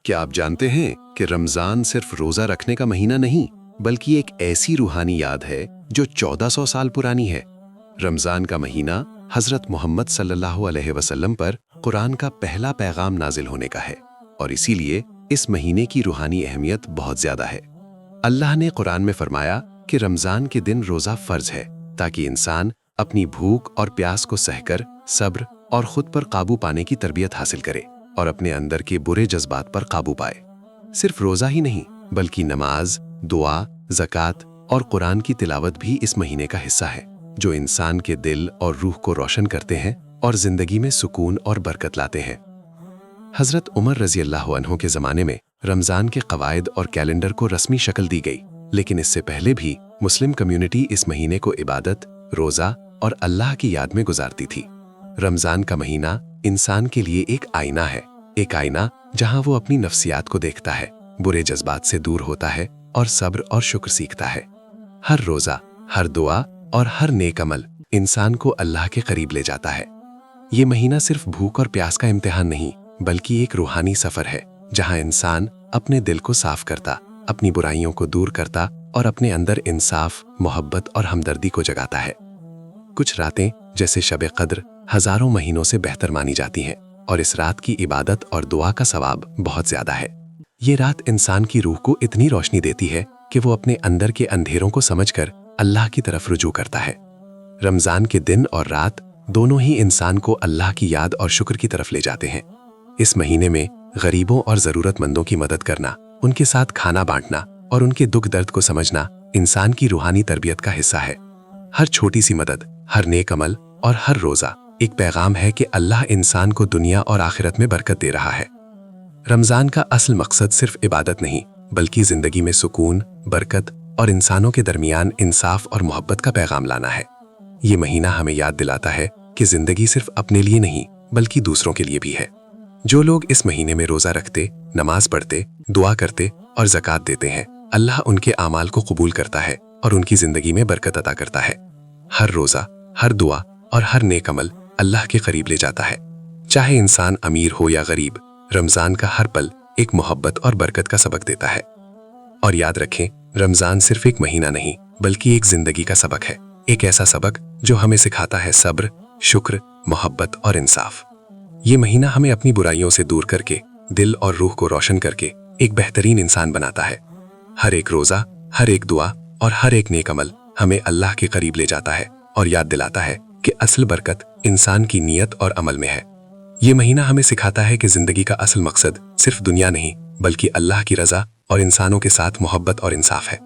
کیا آپ جانتے ہیں کہ رمضان صرف روزہ رکھنے کا مہینہ نہیں بلکہ ایک ایسی روحانی یاد ہے جو 1400 سال پرانی ہے۔ رمضان کا مہینہ حضرت محمد صلی اللہ علیہ وسلم پر قرآن کا پہلا پیغام نازل ہونے کا ہے، اور اسی لیے اس مہینے کی روحانی اہمیت بہت زیادہ ہے۔ اللہ نے قرآن میں فرمایا کہ رمضان کے دن روزہ فرض ہے تاکہ انسان اپنی بھوک اور پیاس کو سہ کر صبر اور خود پر قابو پانے کی تربیت حاصل کرے اور اپنے اندر کے برے جذبات پر قابو پائے۔ صرف روزہ ہی نہیں بلکہ نماز، دعا، زکوٰۃ اور قرآن کی تلاوت بھی اس مہینے کا حصہ ہے، جو انسان کے دل اور روح کو روشن کرتے ہیں اور زندگی میں سکون اور برکت لاتے ہیں۔ حضرت عمر رضی اللہ عنہ کے زمانے میں رمضان کے قواعد اور کیلنڈر کو رسمی شکل دی گئی، لیکن اس سے پہلے بھی مسلم کمیونٹی اس مہینے کو عبادت، روزہ اور اللہ کی یاد میں گزارتی تھی۔ رمضان کا مہینہ انسان کے لیے ایک آئینہ جہاں وہ اپنی نفسیات کو دیکھتا ہے، برے جذبات سے دور ہوتا ہے اور صبر اور شکر سیکھتا ہے۔ ہر روزہ، ہر دعا اور ہر نیک عمل انسان کو اللہ کے قریب لے جاتا ہے۔ یہ مہینہ صرف بھوک اور پیاس کا امتحان نہیں بلکہ ایک روحانی سفر ہے، جہاں انسان اپنے دل کو صاف کرتا، اپنی برائیوں کو دور کرتا اور اپنے اندر انصاف، محبت اور ہمدردی کو جگاتا ہے۔ کچھ راتیں جیسے شب قدر ہزاروں مہینوں سے بہتر مانی جاتی ہیں، اور اس رات کی عبادت اور دعا کا ثواب بہت زیادہ ہے۔ یہ رات انسان کی روح کو اتنی روشنی دیتی ہے کہ وہ اپنے اندر کے اندھیروں کو سمجھ کر اللہ کی طرف رجوع کرتا ہے۔ رمضان کے دن اور رات دونوں ہی انسان کو اللہ کی یاد اور شکر کی طرف لے جاتے ہیں۔ اس مہینے میں غریبوں اور ضرورت مندوں کی مدد کرنا، ان کے ساتھ کھانا بانٹنا اور ان کے دکھ درد کو سمجھنا انسان کی روحانی تربیت کا حصہ ہے۔ ہر چھوٹی سی مدد، ہر نیک عمل اور ہر روزہ ایک پیغام ہے کہ اللہ انسان کو دنیا اور آخرت میں برکت دے رہا ہے۔ رمضان کا اصل مقصد صرف عبادت نہیں بلکہ زندگی میں سکون، برکت اور انسانوں کے درمیان انصاف اور محبت کا پیغام لانا ہے۔ یہ مہینہ ہمیں یاد دلاتا ہے کہ زندگی صرف اپنے لیے نہیں بلکہ دوسروں کے لیے بھی ہے۔ جو لوگ اس مہینے میں روزہ رکھتے، نماز پڑھتے، دعا کرتے اور زکوٰۃ دیتے ہیں، اللہ ان کے اعمال کو قبول کرتا ہے اور ان کی زندگی میں برکت عطا کرتا ہے۔ ہر روزہ، ہر دعا اور ہر نیک عمل اللہ کے قریب لے جاتا ہے۔ چاہے انسان امیر ہو یا غریب، رمضان کا ہر پل ایک محبت اور برکت کا سبق دیتا ہے۔ اور یاد رکھیں، رمضان صرف ایک مہینہ نہیں بلکہ ایک زندگی کا سبق ہے، ایک ایسا سبق جو ہمیں سکھاتا ہے صبر، شکر، محبت اور انصاف۔ یہ مہینہ ہمیں اپنی برائیوں سے دور کر کے، دل اور روح کو روشن کر کے ایک بہترین انسان بناتا ہے۔ ہر ایک روزہ، ہر ایک دعا اور ہر ایک نیک عمل ہمیں اللہ کے قریب لے جاتا ہے اور یاد دلاتا ہے کہ اصل برکت انسان کی نیت اور عمل میں ہے۔ یہ مہینہ ہمیں سکھاتا ہے کہ زندگی کا اصل مقصد صرف دنیا نہیں بلکہ اللہ کی رضا اور انسانوں کے ساتھ محبت اور انصاف ہے۔